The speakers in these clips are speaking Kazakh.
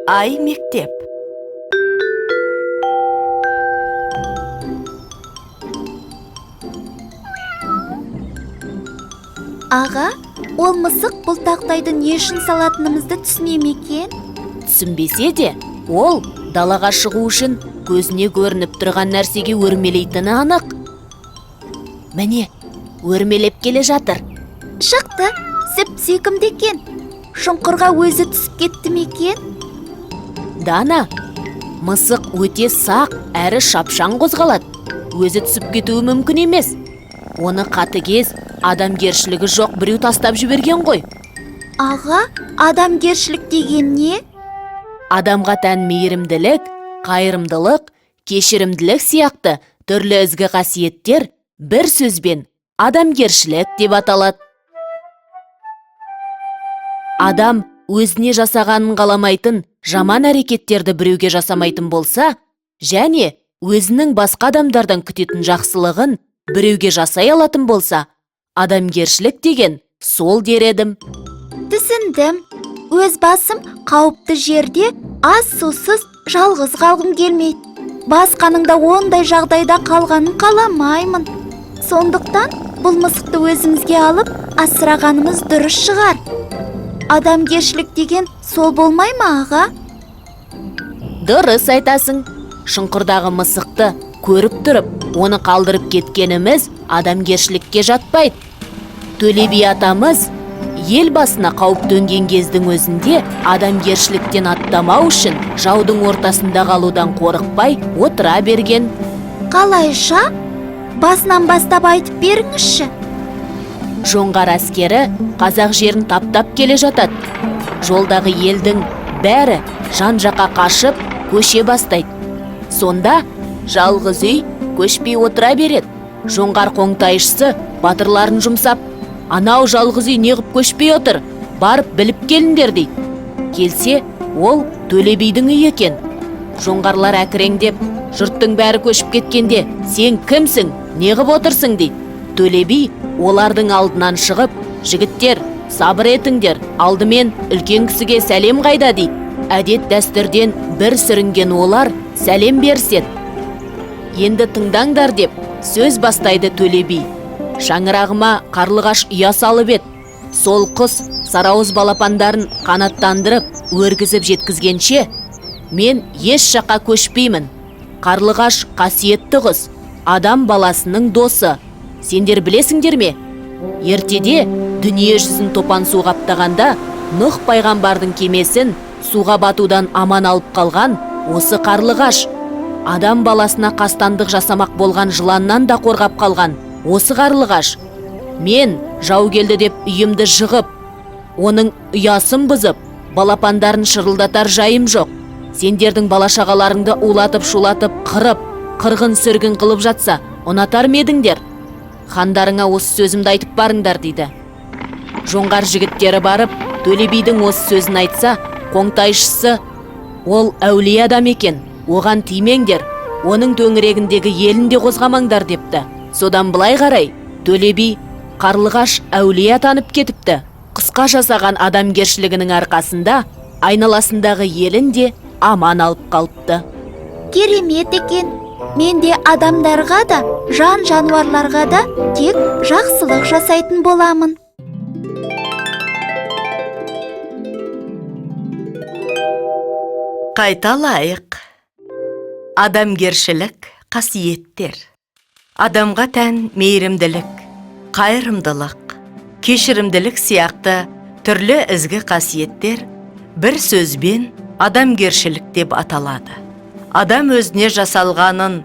Ай мектеп. Аға, ол мысық бұл тақтайды не үшін салатынымызды түсіне ме екен? Түсінбесе де, ол далаға шығу үшін көзіне көрініп тұрған нәрсеге өрмелейтіні анық. Міне, өрмелеп келе жатыр. Шықты, сүйкімді екен. Шұңқырға өзі түсіп кетті ме екен? Дана, мысық өте сақ әрі шапшаң қозғалады. Өзі түсіп кетуі мүмкін емес. Оны қатыгез, адамгершілігі жоқ біреу тастап жіберген ғой. Аға, адамгершілік деген не? Адамға тән мейірімділік, қайырымдылық, кешірімділік сияқты түрлі ізгі қасиеттер бір сөзбен адамгершілік деп аталады. Адам өзіне жасағанын қаламайтын, жаман әрекеттерді біреуге жасамайтын болса, және өзінің басқа адамдардан күтетін жақсылығын біреуге жасай алатын болса, адамгершілік деген сол дер едім. Түсіндім. Өз басым қауіпті жерде аз сусыз жалғыз қалғым келмейді. Басқаның да ондай жағдайда қалғанын қаламаймын. Сондықтан бұл мысықты өзімізге алып асырағанымыз дұрыс шығар. Адамгершілік деген сол болмай ма, аға? Дұрыс айтасың. Шұңқырдағы мысықты көріп тұрып, оны қалдырып кеткеніміз адамгершілікке жатпайды. Төле би атамыз ел басына қауіп төнген кездің өзінде адамгершіліктен аттамау үшін жаудың ортасында қалудан қорықпай отыра берген. Қалайша? Басынан бастап айтып беріңізші. Жоңғар әскері қазақ жерін таптап келе жатады. Жолдағы елдің бәрі жан-жаққа қашып, көше бастайды. Сонда жалғыз үй көшпей отыра береді. Жоңғар қоңтайшысы батырларын жұмсап, анау жалғыз үй неғып көшпей отыр, барып біліп келіңдер дейді. Келсе, ол Төле бидің үйі екен. Жоңғарлар әкіреңдеп, жұрттың бәрі көшіп кеткенде, сен кімсің, неғып отырсың дейді. Төле би олардың алдынан шығып, жігіттер, сабыр етіңдер, алдымен үлкен кісіге сәлем қайда дейді. Әдет дәстүрден бір сүрінген олар сәлем берсет. Енді тыңдаңдар деп сөз бастайды Төле би. Шаңырағыма қарлығаш ұя салып ет. Сол құс сарауыз балапандарын қанаттандырып, өргізіп жеткізгенше, мен еш жаққа көшпеймін. Қарлығаш қасиетті құс, адам баласының досы. Сендер білесіңдер ме? Ертеде дүние жүзін топан су қаптағанда, Нұх пайғамбардың кемесін суға батудан аман алып қалған осы қарлығаш. Адам баласына қастандық жасамақ болған жыланнан да қорғап қалған осы қарлығаш. Мен жау келді деп үйімді жығып, оның ұясын бұзып, балапандарын шырылдатар жайым жоқ. Сендердің балашағаларыңды улатып шулатып, қырып, қырғын сүргін қылып жатса, ұнатар ма едіңдер? Хандарыңа осы сөзімді айтып барыңдар дейді. Жоңғар жігіттері барып, Төле бидің осы сөзін айтса, қоңтайшысы, ол әулие адам екен, оған тимеңдер, оның төңірегіндегі елін де қозғамаңдар депті. Содан былай қарай, Төле би қарлығаш әулие атанып кетіпті. Қысқа жасаған адамгершілігінің арқасында айналасындағы елін де аман алып қалыпты. Керемет екен. Мен де адамдарға да, жан-жануарларға да тек жақсылық жасайтын боламын. Қайталайық. Адамгершілік қасиеттер. Адамға тән мейірімділік, қайырымдылық, кешірімділік сияқты түрлі ізгі қасиеттер бір сөзбен адамгершілік деп аталады. Адам өзіне жасалғанын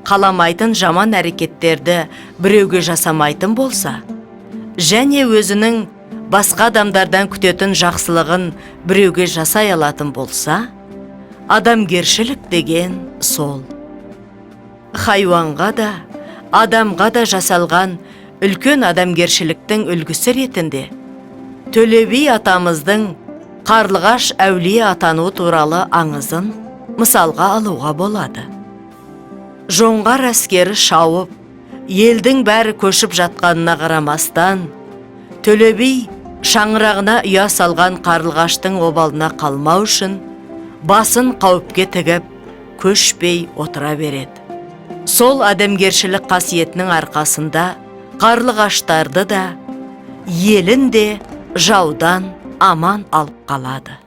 қаламайтын жаман әрекеттерді біреуге жасамайтын болса, және өзінің басқа адамдардан күтетін жақсылығын біреуге жасай алатын болса, адамгершілік деген сол. Хайуанға да, адамға да жасалған үлкен адамгершіліктің үлгісі ретінде Төле би атамыздың қарлығаш әулие атану туралы аңызын мысалға алуға болады. Жоңғар әскері шауып, елдің бәрі көшіп жатқанына қарамастан, Төле би шаңырағына ұя салған қарлығаштың обалына қалмау үшін басын қауіпке тігіп көшпей отыра береді. Сол адамгершілік қасиетінің арқасында қарлығаштарды да, елін де жаудан аман алып қалады.